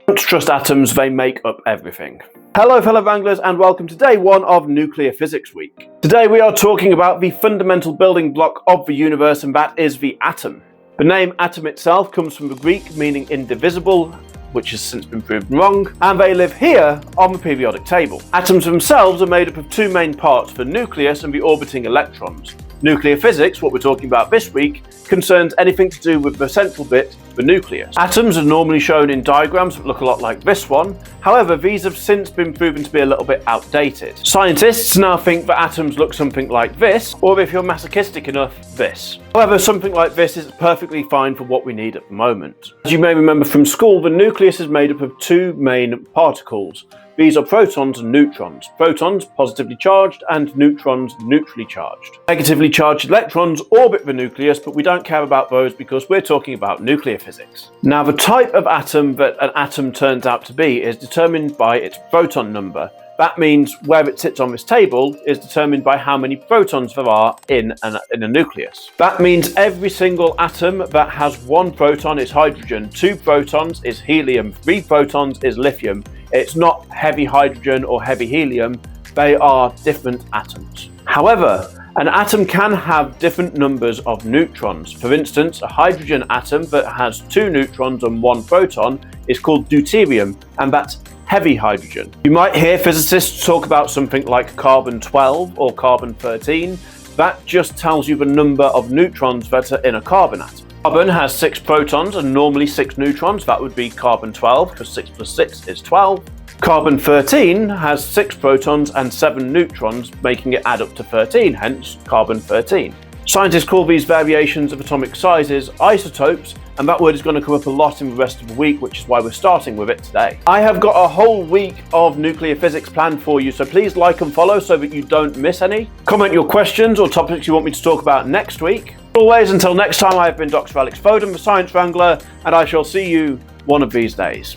Don't trust atoms, they make up everything. Hello fellow Wranglers and welcome to day one of Nuclear Physics Week. Today we are talking about the fundamental building block of the universe, and that is the atom. The name atom itself comes from the Greek meaning indivisible, which has since been proven wrong, and they live here on the periodic table. Atoms themselves are made up of two main parts, the nucleus and the orbiting electrons. Nuclear physics, what we're talking about this week, concerns anything to do with the central bit, the nucleus. Atoms are normally shown in diagrams that look a lot like this one. However, these have since been proven to be a little bit outdated. Scientists now think that atoms look something like this, or if you're masochistic enough, this. However, something like this is perfectly fine for what we need at the moment. As you may remember from school, the nucleus is made up of two main particles. These are protons and neutrons. Protons positively charged and neutrons neutrally charged. Negatively charged electrons orbit the nucleus, but we don't care about those because we're talking about nuclear physics. Now, the type of atom that an atom turns out to be is determined by its proton number. That means where it sits on this table is determined by how many protons there are in a nucleus. That means every single atom that has one proton is hydrogen, two protons is helium, three protons is lithium. It's not heavy hydrogen or heavy helium, they are different atoms. However, an atom can have different numbers of neutrons. For instance, a hydrogen atom that has two neutrons and one proton is called deuterium, and that's heavy hydrogen. You might hear physicists talk about something like carbon-12 or carbon-13. That just tells you the number of neutrons that are in a carbon atom. Carbon has 6 protons and normally 6 neutrons. That would be carbon-12 because 6 plus 6 is 12. Carbon-13 has 6 protons and 7 neutrons, making it add up to 13, hence carbon-13. Scientists call these variations of atomic sizes isotopes, and that word is going to come up a lot in the rest of the week, which is why we're starting with it today. I have got a whole week of nuclear physics planned for you, so please like and follow so that you don't miss any. Comment your questions or topics you want me to talk about next week. Always, until next time, I have been Dr. Alex Foden, the Science Wrangler, and I shall see you one of these days.